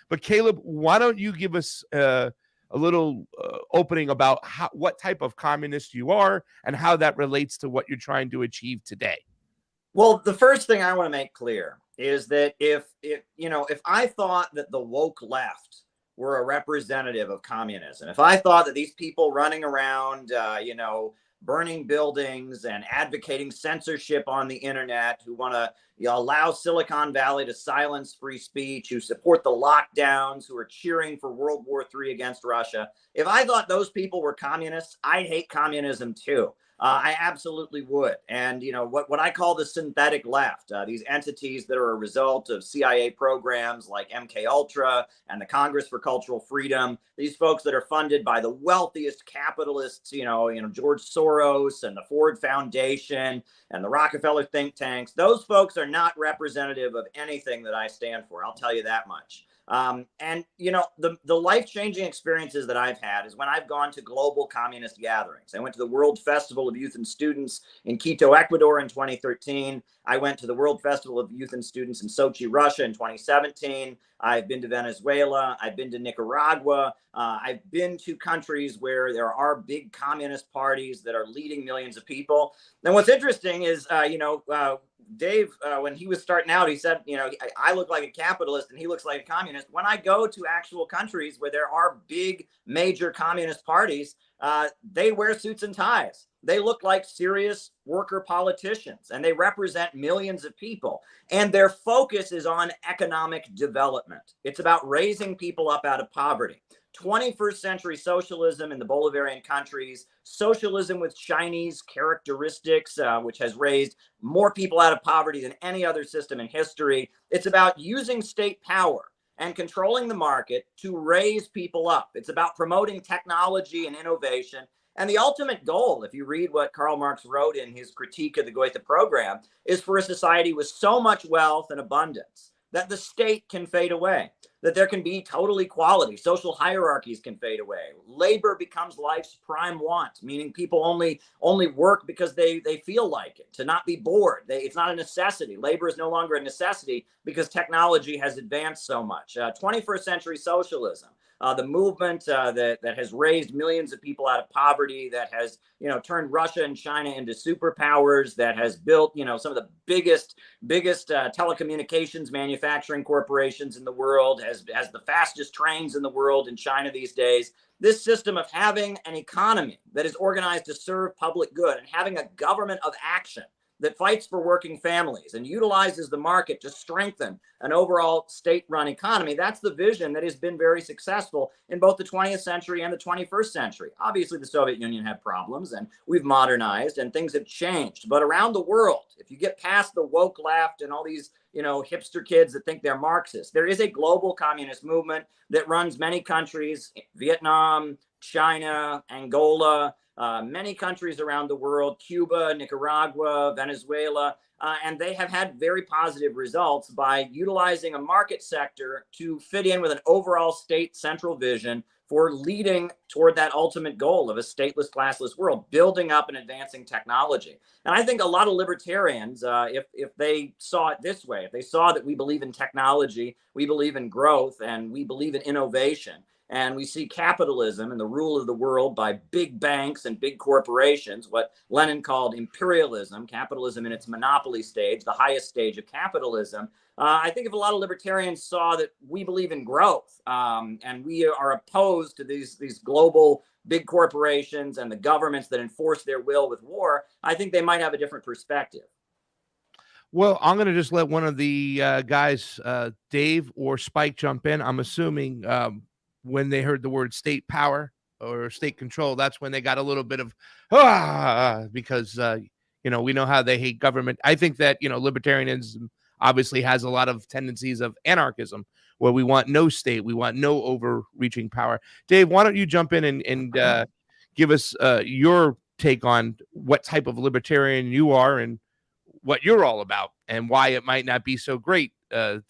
But Caleb, why don't you give us a little opening about what type of communist you are and how that relates to what you're trying to achieve today? Well, the first thing I want to make clear is that if I thought that the woke left were a representative of communism, if I thought that these people running around, burning buildings and advocating censorship on the internet, who want to allow Silicon Valley to silence free speech, who support the lockdowns, who are cheering for World War III against Russia, if I thought those people were communists, I'd hate communism too. I absolutely would. And, what I call the synthetic left, these entities that are a result of CIA programs like MK Ultra and the Congress for Cultural Freedom, these folks that are funded by the wealthiest capitalists, George Soros and the Ford Foundation and the Rockefeller think tanks, those folks are not representative of anything that I stand for. I'll tell you that much. The life-changing experiences that I've had is when I've gone to global communist gatherings. I went to the World Festival of Youth and Students in Quito, Ecuador in 2013. I went to the World Festival of Youth and Students in Sochi, Russia in 2017. I've been to Venezuela. I've been to Nicaragua. I've been to countries where there are big communist parties that are leading millions of people. And what's interesting is, Dave, when he was starting out, he said, I look like a capitalist and he looks like a communist. When I go to actual countries where there are big, major communist parties, they wear suits and ties. They look like serious worker politicians, and they represent millions of people. And their focus is on economic development. It's about raising people up out of poverty. 21st century socialism in the Bolivarian countries, socialism with Chinese characteristics, which has raised more people out of poverty than any other system in history. It's about using state power and controlling the market to raise people up. It's about promoting technology and innovation. And the ultimate goal, if you read what Karl Marx wrote in his critique of the Goethe program, is for a society with so much wealth and abundance that the state can fade away, that there can be total equality, social hierarchies can fade away. Labor becomes life's prime want, meaning people only work because they feel like it, to not be bored. It's not a necessity. Labor is no longer a necessity because technology has advanced so much. 21st century socialism, the movement that has raised millions of people out of poverty, that has turned Russia and China into superpowers, that has built some of the biggest telecommunications manufacturing corporations in the world, has the fastest trains in the world in China these days. This system of having an economy that is organized to serve public good and having a government of action that fights for working families and utilizes the market to strengthen an overall state-run economy. That's the vision that has been very successful in both the 20th century and the 21st century. Obviously, the Soviet Union had problems, and we've modernized, and things have changed. But around the world, if you get past the woke left and all these hipster kids that think they're Marxists, there is a global communist movement that runs many countries: Vietnam, China, Angola, many countries around the world, Cuba, Nicaragua, Venezuela, and they have had very positive results by utilizing a market sector to fit in with an overall state central vision for leading toward that ultimate goal of a stateless, classless world, building up and advancing technology. And I think a lot of libertarians, if they saw it this way, if they saw that we believe in technology, we believe in growth, and we believe in innovation, and we see capitalism and the rule of the world by big banks and big corporations, what Lenin called imperialism, capitalism in its monopoly stage, the highest stage of capitalism. I think if a lot of libertarians saw that we believe in growth, and we are opposed to these global big corporations and the governments that enforce their will with war, I think they might have a different perspective. Well, I'm going to just let one of the guys, Dave or Spike, jump in. I'm assuming when they heard the word state power or state control, that's when they got a little bit of, because, we know how they hate government. I think that, libertarianism obviously has a lot of tendencies of anarchism, where we want no state, we want no overreaching power. Dave, why don't you jump in and give us your take on what type of libertarian you are and what you're all about, and why it might not be so great to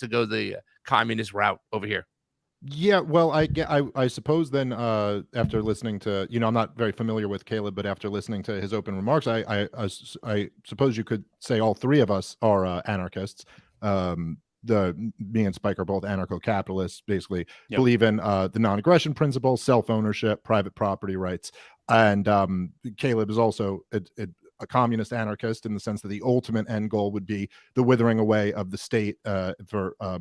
go the communist route over here. Yeah, well, I suppose then after listening to, I'm not very familiar with Caleb, but after listening to his open remarks, I suppose you could say all three of us are anarchists. me and Spike are both anarcho-capitalists, basically Yep. believe in the non-aggression principle, self-ownership, private property rights. And Caleb is also a communist anarchist in the sense that the ultimate end goal would be the withering away of the state for a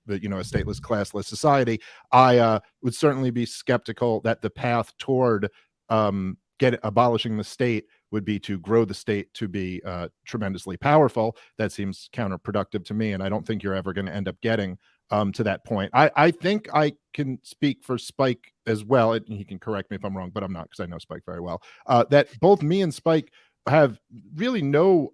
stateless, classless society. I would certainly be skeptical that the path toward abolishing the state would be to grow the state to be tremendously powerful. That seems counterproductive to me, and I don't think you're ever going to end up getting to that point. I think I can speak for Spike as well, and he can correct me if I'm wrong, but I'm not, because I know Spike very well, that both me and Spike have really no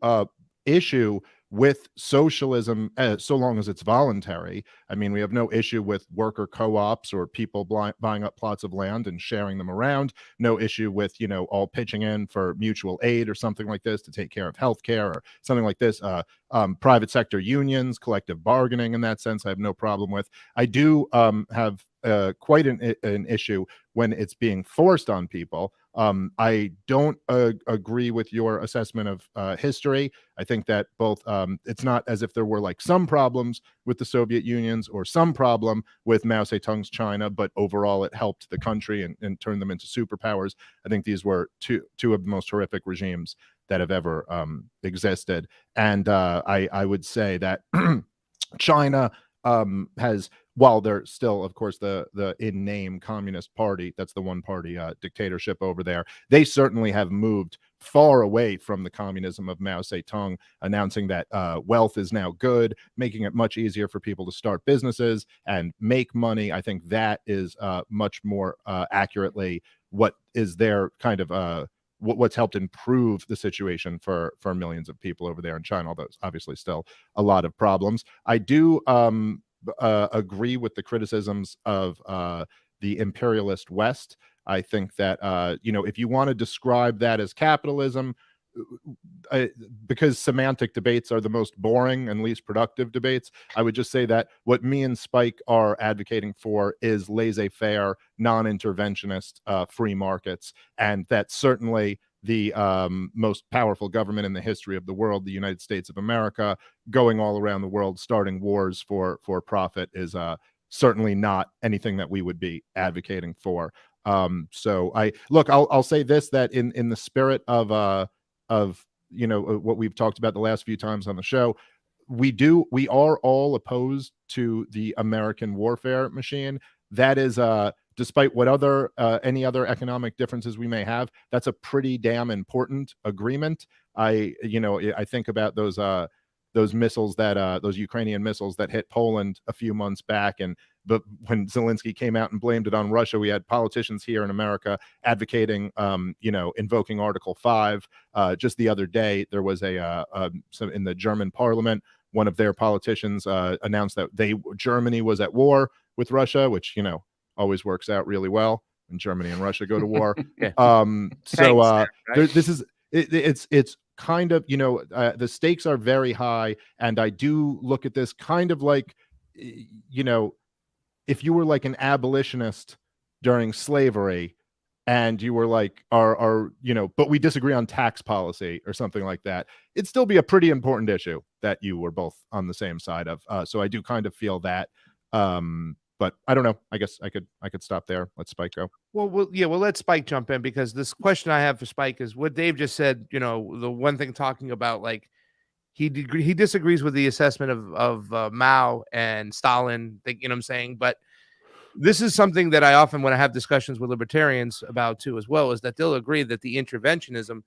issue with socialism so long as it's voluntary. I mean, we have no issue with worker co-ops or people buying up plots of land and sharing them around. No issue with, all pitching in for mutual aid or something like this to take care of healthcare or something like this. Private sector unions, collective bargaining in that sense, I have no problem with. I do have quite an issue when it's being forced on people. I don't agree with your assessment of history. I think that both it's not as if there were like some problems with the Soviet Unions or some problem with Mao Zedong's China, but overall it helped the country and turned them into superpowers. I think these were two of the most horrific regimes that have ever existed. And I would say that China has, while they're still, of course, the in name Communist Party, that's the one party dictatorship over there, they certainly have moved far away from the communism of Mao Zedong, announcing that wealth is now good, making it much easier for people to start businesses and make money. I think that is much more accurately what is their kind of what's helped improve the situation for millions of people over there in China, although it's obviously still a lot of problems. I do agree with the criticisms of the imperialist West. I think that, if you want to describe that as capitalism, because semantic debates are the most boring and least productive debates, I would just say that what me and Spike are advocating for is laissez-faire, non-interventionist free markets, and that certainly the most powerful government in the history of the world, the United States of America, going all around the world, starting wars for profit, is certainly not anything that we would be advocating for. So I'll say this, that in the spirit of what we've talked about the last few times on the show, we are all opposed to the American warfare machine. That is despite what any other economic differences we may have, that's a pretty damn important agreement. I think about those missiles those Ukrainian missiles that hit Poland a few months back, but when Zelensky came out and blamed it on Russia, we had politicians here in America advocating, invoking Article 5. Just the other day, there was so in the German parliament, one of their politicians announced that Germany was at war with Russia, which, always works out really well when Germany and Russia go to war. Yeah. It's kind of, the stakes are very high, and I do look at this kind of like, if you were like an abolitionist during slavery and you were like, but we disagree on tax policy or something like that, it'd still be a pretty important issue that you were both on the same side of. So I do kind of feel that. But I don't know. I guess I could stop there. Let Spike go. Well, we'll let Spike jump in, because this question I have for Spike is what Dave just said. The one thing talking about, like, he disagrees with the assessment of Mao and Stalin. You know what I'm saying? But this is something that I often, when I have discussions with libertarians about too, as well, is that they'll agree that the interventionism,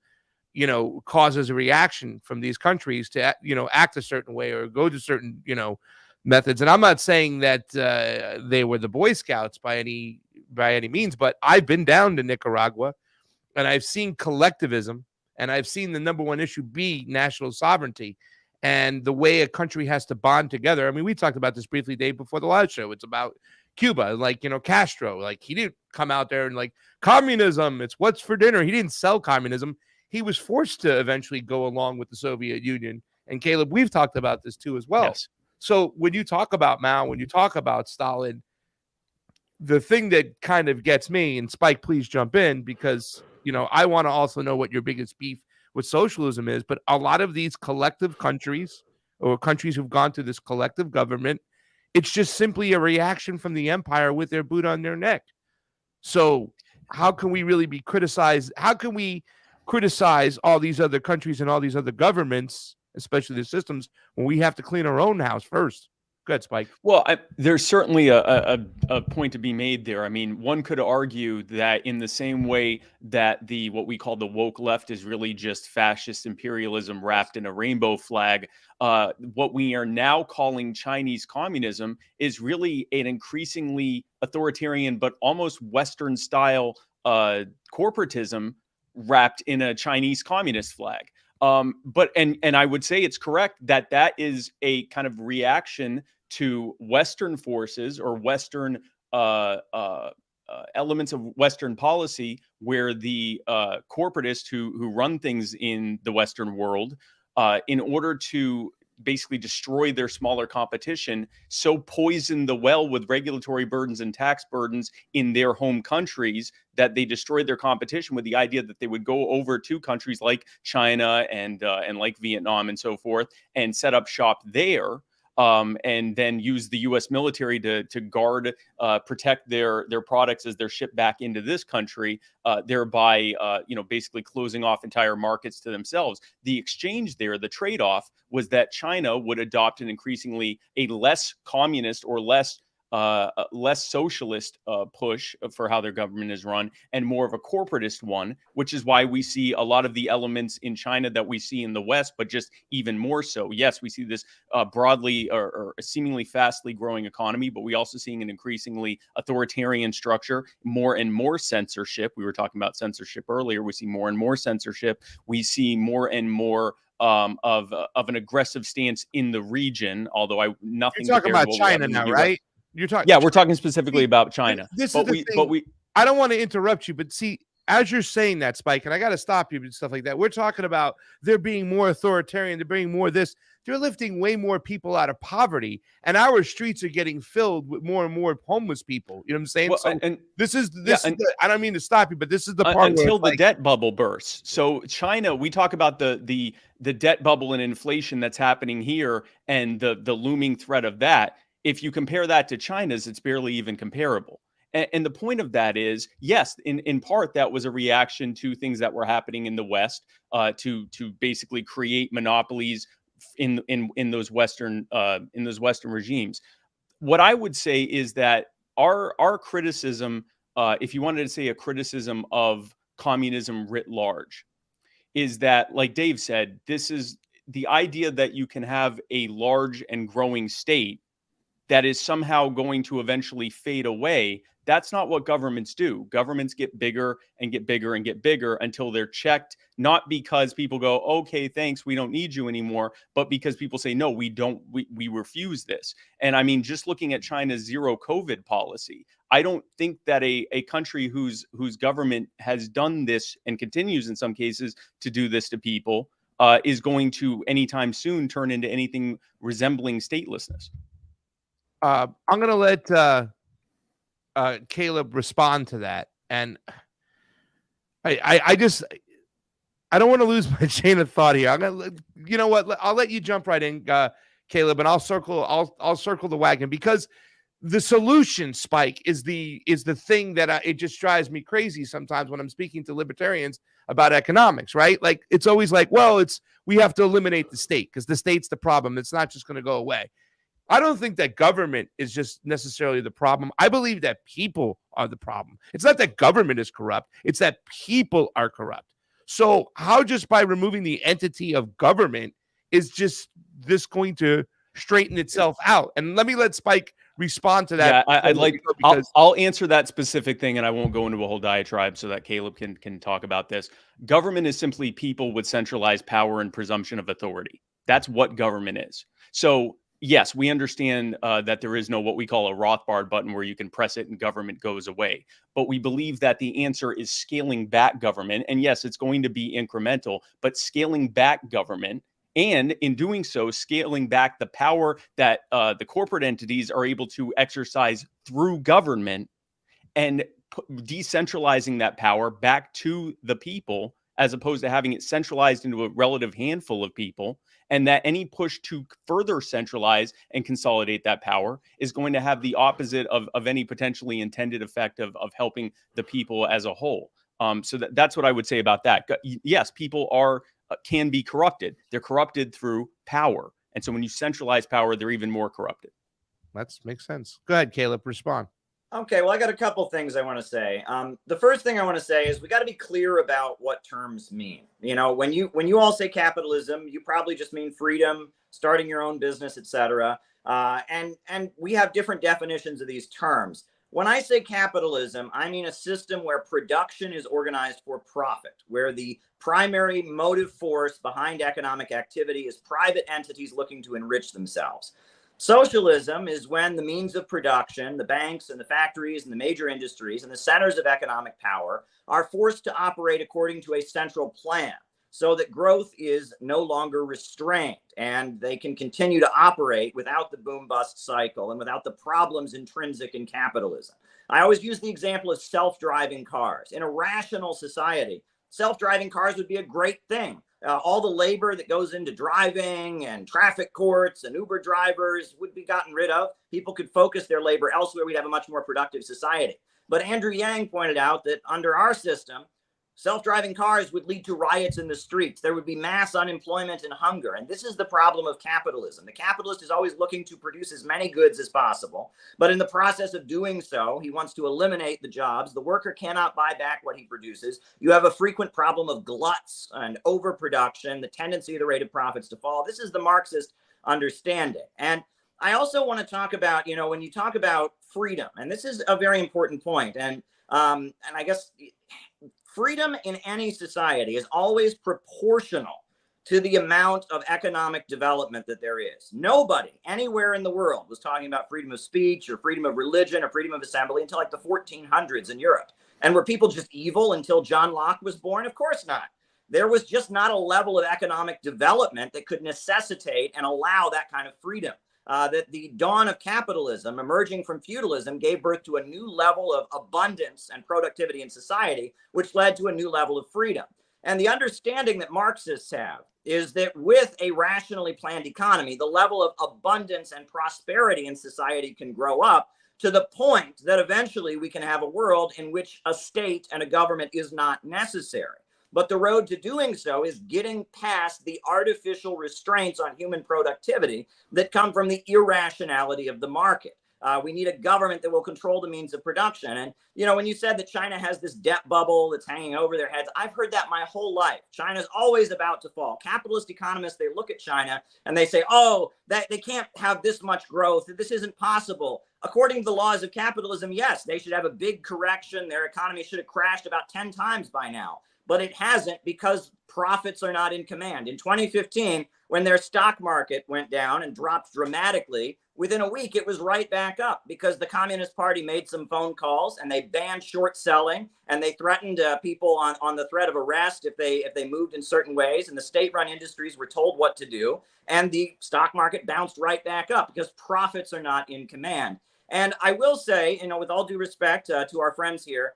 causes a reaction from these countries to, act a certain way or go to certain, methods. And I'm not saying that they were the Boy Scouts by any means, but I've been down to Nicaragua and I've seen collectivism, and I've seen the number one issue be national sovereignty and the way a country has to bond together. I mean, we talked about this briefly, Dave, before the live show. It's about Cuba, like, Castro, like, he didn't come out there and like, communism, it's what's for dinner. He didn't sell communism. He was forced to eventually go along with the Soviet Union. And Caleb, we've talked about this too as well. Yes. So when you talk about Mao, when you talk about Stalin, the thing that kind of gets me, and Spike, please jump in, because, I want to also know what your biggest beef with socialism is. But a lot of these collective countries or countries who've gone to this collective government. It's just simply a reaction from the empire with their boot on their neck. So how can we really be criticized? How can we criticize all these other countries and all these other governments, especially the systems, when we have to clean our own house first? Go ahead, Spike. Well, there's certainly a point to be made there. I mean, one could argue that in the same way that what we call the woke left is really just fascist imperialism wrapped in a rainbow flag, what we are now calling Chinese communism is really an increasingly authoritarian but almost Western style corporatism wrapped in a Chinese communist flag. But I would say it's correct that is a kind of reaction to Western forces or Western elements of Western policy, where the corporatists who run things in the Western world, in order to basically destroy their smaller competition, so poison the well with regulatory burdens and tax burdens in their home countries that they destroyed their competition, with the idea that they would go over to countries like China and like Vietnam and so forth and set up shop there. And then use the U.S. military to guard, protect their products as they're shipped back into this country, thereby, basically closing off entire markets to themselves. The exchange there, the trade-off, was that China would adopt an increasingly a less communist or less socialist push for how their government is run, and more of a corporatist one, which is why we see a lot of the elements in China that we see in the West, but just even more so. Yes, we see this broadly or seemingly fastly growing economy, but we also seeing an increasingly authoritarian structure, more and more censorship. We were talking about censorship earlier. We see more and more censorship. We see more and more of an aggressive stance in the region, although nothing. You're talking about China now, right? You're talking. Yeah, we're talking specifically about China. This is the thing. I don't want to interrupt you, but see, as you're saying that, Spike, and I got to stop you and stuff like that. We're talking about they're being more authoritarian. They're bringing more of this. They're lifting way more people out of poverty, and our streets are getting filled with more and more homeless people. You know what I'm saying? Well, so I don't mean to stop you, but this is the part until the debt bubble bursts. So China, we talk about the debt bubble and inflation that's happening here, and the looming threat of that. If you compare that to China's, it's barely even comparable. And the point of that is, yes, in part, that was a reaction to things that were happening in the West, to basically create monopolies in those Western regimes. What I would say is that our criticism, if you wanted to say a criticism of communism writ large, is that, like Dave said, this is the idea that you can have a large and growing state that is somehow going to eventually fade away. That's not what governments do. Governments get bigger and get bigger and get bigger until they're checked, not because people go, okay, thanks, we don't need you anymore, but because people say, no, we don't, we refuse this. And I mean, just looking at China's zero COVID policy, I don't think that a country whose government has done this and continues in some cases to do this to people is going to anytime soon turn into anything resembling statelessness. I'm going to let Caleb respond to that. And I don't want to lose my chain of thought here. You know what? I'll let you jump right in, Caleb, and I'll circle the wagon, because the solution, Spike, is the thing that it just drives me crazy sometimes when I'm speaking to libertarians about economics, right? Like, it's always like, well, we have to eliminate the state because the state's the problem. It's not just going to go away. I don't think that government is just necessarily the problem. I believe that people are the problem. It's not that government is corrupt. It's that people are corrupt. So how just by removing the entity of government is just this going to straighten itself out? And let Spike respond to that. Yeah, I'll answer that specific thing, and I won't go into a whole diatribe so that Caleb can talk about this. Government is simply people with centralized power and presumption of authority. That's what government is. So yes, we understand that there is no what we call a Rothbard button where you can press it and government goes away. But we believe that the answer is scaling back government. And yes, it's going to be incremental, but scaling back government, and in doing so, scaling back the power that the corporate entities are able to exercise through government, and decentralizing that power back to the people as opposed to having it centralized into a relative handful of people, and that any push to further centralize and consolidate that power is going to have the opposite of any potentially intended effect of helping the people as a whole. So that's what I would say about that. Yes, people can be corrupted. They're corrupted through power. And so when you centralize power, they're even more corrupted. That makes sense. Go ahead, Caleb, respond. Okay, well, I got a couple things I want to say. The first thing I want to say is we got to be clear about what terms mean. You know, when you all say capitalism, you probably just mean freedom, starting your own business, etc. And we have different definitions of these terms. When I say capitalism, I mean a system where production is organized for profit, where the primary motive force behind economic activity is private entities looking to enrich themselves. Socialism is when the means of production, the banks and the factories and the major industries and the centers of economic power are forced to operate according to a central plan so that growth is no longer restrained and they can continue to operate without the boom-bust cycle and without the problems intrinsic in capitalism. I always use the example of self-driving cars. In a rational society, self-driving cars would be a great thing. All the labor that goes into driving and traffic courts and Uber drivers would be gotten rid of. People could focus their labor elsewhere. We'd have a much more productive society. But Andrew Yang pointed out that under our system, self-driving cars would lead to riots in the streets. There would be mass unemployment and hunger. And this is the problem of capitalism. The capitalist is always looking to produce as many goods as possible. But in the process of doing so, he wants to eliminate the jobs. The worker cannot buy back what he produces. You have a frequent problem of gluts and overproduction, the tendency of the rate of profits to fall. This is the Marxist understanding. And I also want to talk about, you know, when you talk about freedom, and this is a very important point. And I guess freedom in any society is always proportional to the amount of economic development that there is. Nobody anywhere in the world was talking about freedom of speech or freedom of religion or freedom of assembly until like the 1400s in Europe. And were people just evil until John Locke was born? Of course not. There was just not a level of economic development that could necessitate and allow that kind of freedom. That the dawn of capitalism emerging from feudalism gave birth to a new level of abundance and productivity in society, which led to a new level of freedom. And the understanding that Marxists have is that with a rationally planned economy, the level of abundance and prosperity in society can grow up to the point that eventually we can have a world in which a state and a government is not necessary. But the road to doing so is getting past the artificial restraints on human productivity that come from the irrationality of the market. We need a government that will control the means of production. And, you know, when you said that China has this debt bubble that's hanging over their heads, I've heard that my whole life. China's always about to fall. Capitalist economists, they look at China and they say, oh, that they can't have this much growth. This isn't possible. According to the laws of capitalism, yes, they should have a big correction. Their economy should have crashed about 10 times by now. But it hasn't because profits are not in command. In 2015, when their stock market went down and dropped dramatically, within a week, it was right back up because the Communist Party made some phone calls and they banned short selling and they threatened people on the threat of arrest if they moved in certain ways. And the state-run industries were told what to do. And the stock market bounced right back up because profits are not in command. And I will say, you know, with all due respect to our friends here,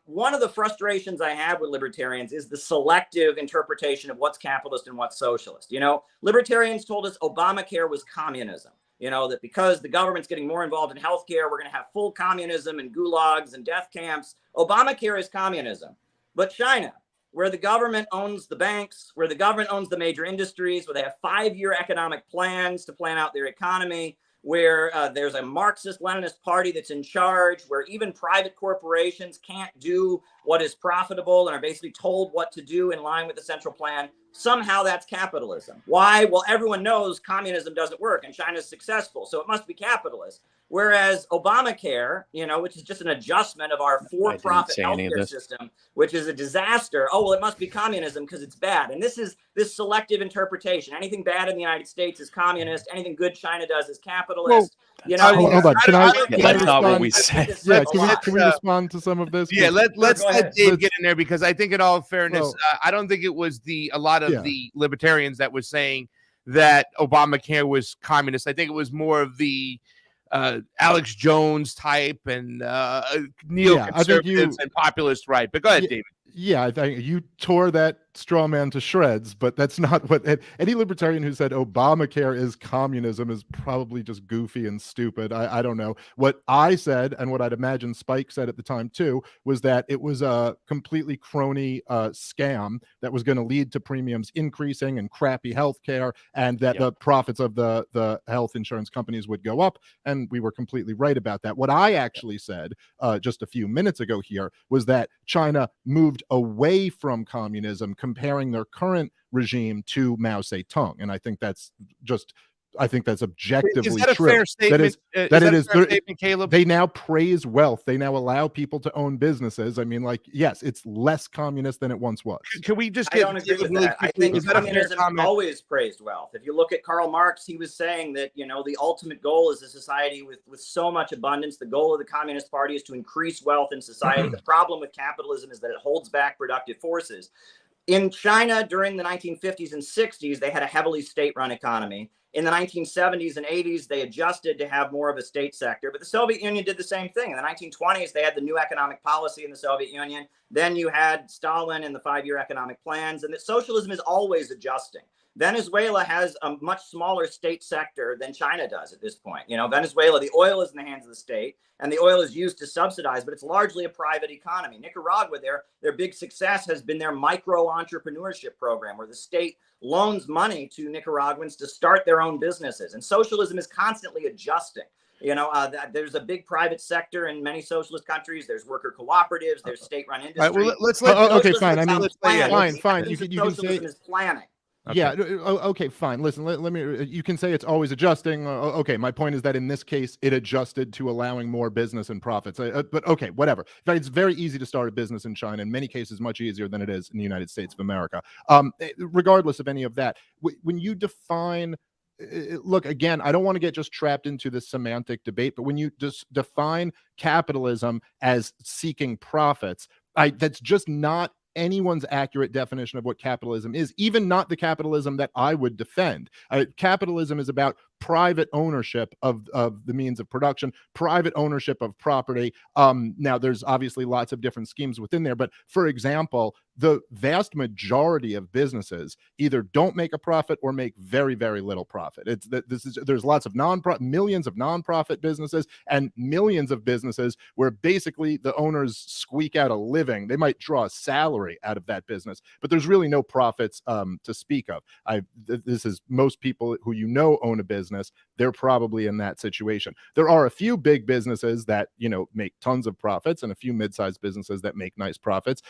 one of the frustrations I have with libertarians is the selective interpretation of what's capitalist and what's socialist. You know, libertarians told us Obamacare was communism. You know, that because the government's getting more involved in healthcare, we're going to have full communism and gulags and death camps. Obamacare is communism. But China, where the government owns the banks, where the government owns the major industries, where they have 5-year economic plans to plan out their economy, where there's a Marxist-Leninist party that's in charge, where even private corporations can't do what is profitable and are basically told what to do in line with the central plan. Somehow that's capitalism. Why? Well, everyone knows communism doesn't work and China's successful, so it must be capitalist. Whereas Obamacare, you know, which is just an adjustment of our for-profit healthcare system, which is a disaster. Oh, well, it must be communism because it's bad. And this is this selective interpretation. Anything bad in the United States is communist. Anything good China does is capitalist. Well, you know, hold on. That's not what we said. Yeah, can we respond to some of this? Yeah, let's let Dave get in there because I think in all fairness, I don't think it was a lot of the libertarians that was saying that Obamacare was communist. I think it was more of the Alex Jones type and neoconservatives and populist right. But go ahead, David. Yeah, I think you tore that straw man to shreds, but that's not what any libertarian who said Obamacare is communism is probably just goofy and stupid. I don't know. What I said, and what I'd imagine Spike said at the time too, was that it was a completely crony scam that was going to lead to premiums increasing and crappy health care, and that the profits of the health insurance companies would go up. And we were completely right about that. What I actually said just a few minutes ago here was that China moved away from communism, comparing their current regime to Mao Zedong. And I think that's objectively is that a true. fair statement? Caleb? They now praise wealth. They now allow people to own businesses. I mean, like, yes, it's less communist than it once was. Can we just I don't agree with that. I think communism always praised wealth. If you look at Karl Marx, he was saying that, you know, the ultimate goal is a society with so much abundance. The goal of the Communist Party is to increase wealth in society. The problem with capitalism is that it holds back productive forces. In China during the 1950s and 60s, they had a heavily state-run economy. In the 1970s and 80s, they adjusted to have more of a state sector. But the Soviet Union did the same thing. In the 1920s, they had the new economic policy in the Soviet Union. Then you had Stalin and the 5-year economic plans. And that socialism is always adjusting. Venezuela has a much smaller state sector than China does at this point. You know, Venezuela, the oil is in the hands of the state, and the oil is used to subsidize, but it's largely a private economy. Nicaragua, their big success has been their micro entrepreneurship program, where the state loans money to Nicaraguans to start their own businesses. And socialism is constantly adjusting. You know, there's a big private sector in many socialist countries. There's worker cooperatives. There's state-run industry. All right, well, let's okay, fine. I mean, fine. You can say is planning. Okay. Yeah. Okay. Fine. Listen. Let me. You can say it's always adjusting. Okay. My point is that in this case, it adjusted to allowing more business and profits. But okay, whatever. In fact, it's very easy to start a business in China. In many cases, much easier than it is in the United States of America. Regardless of any of that, when you define. Look, again, I don't want to get just trapped into this semantic debate, but when you just define capitalism as seeking profits, that's just not anyone's accurate definition of what capitalism is, even not the capitalism that I would defend. Capitalism is about private ownership of the means of production, private ownership of property. Now, there's obviously lots of different schemes within there, but for example, the vast majority of businesses either don't make a profit or make very, very little profit. There's lots of millions of nonprofit businesses and millions of businesses where basically the owners squeak out a living. They might draw a salary out of that business, but there's really no profits to speak of. This is most people who own a business. They're probably in that situation. There are a few big businesses that make tons of profits and a few mid-sized businesses that make nice profits.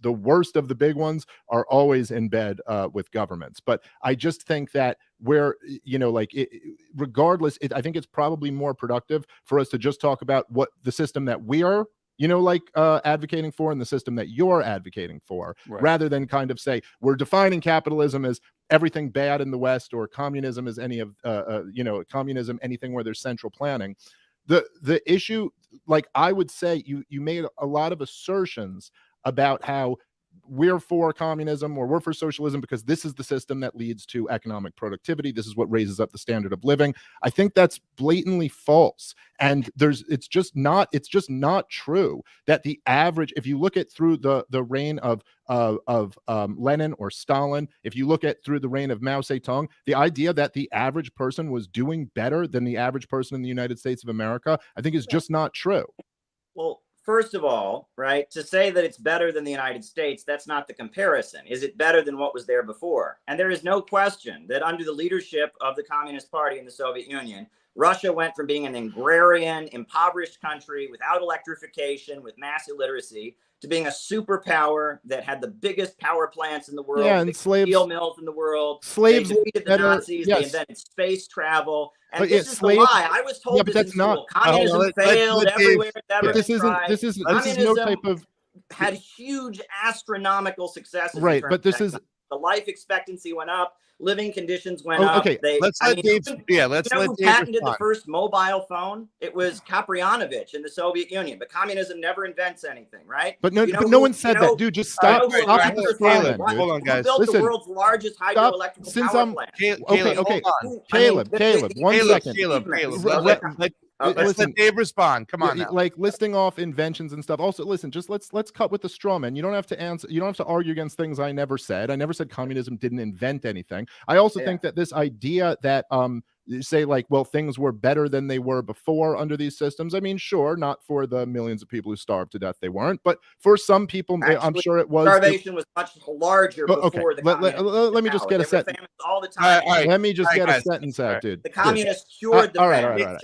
The worst of the big ones are always in bed with governments. But I just think that regardless, I think it's probably more productive for us to just talk about what the system that we are advocating for and the system that you're advocating for, rather than kind of say we're defining capitalism as everything bad in the West or communism as communism, anything where there's central planning. The issue, like I would say, you made a lot of assertions about how we're for communism or we're for socialism because this is the system that leads to economic productivity. This is what raises up the standard of living. I think that's blatantly false. And it's just not true that the average, if you look at through the reign of Lenin or Stalin, if you look at through the reign of Mao Zedong, the idea that the average person was doing better than the average person in the United States of America, I think is just not true. Well, first of all, right, to say that it's better than the United States, that's not the comparison. Is it better than what was there before? And there is no question that under the leadership of the Communist Party in the Soviet Union, Russia went from being an agrarian, impoverished country without electrification, with mass illiteracy, to being a superpower that had the biggest power plants in the world, and steel mills in the world. Slaves they defeated the Nazis. Yes. They invented space travel. And this is the lie. I was told this in school. Communism failed everywhere. This is no type of had huge astronomical successes. Right, but this is the life expectancy went up, living conditions went up. Okay, let's let Dave. Yeah, let's let who Dave patented respond. the first mobile phone? It was Kaprianovich in the Soviet Union. But communism never invents anything, right? But no one said that, dude. Just stop. Hold on, guys. Who built Listen, the world's largest hydroelectric power plant? Caleb, 1 second. Caleb, Let's let Dave respond. Come on now. Like listing off inventions and stuff. Also, listen, just let's cut with the straw man. You don't have to answer. You don't have to argue against things I never said. I never said communism didn't invent anything. I also think that this idea that say like, well, things were better than they were before under these systems. I mean, sure, not for the millions of people who starved to death, they weren't, but for some people, actually, I'm sure it was. Starvation was much larger before the let me just get a sentence. All the time. Let me just get a sentence out, dude. The communists cured the famine.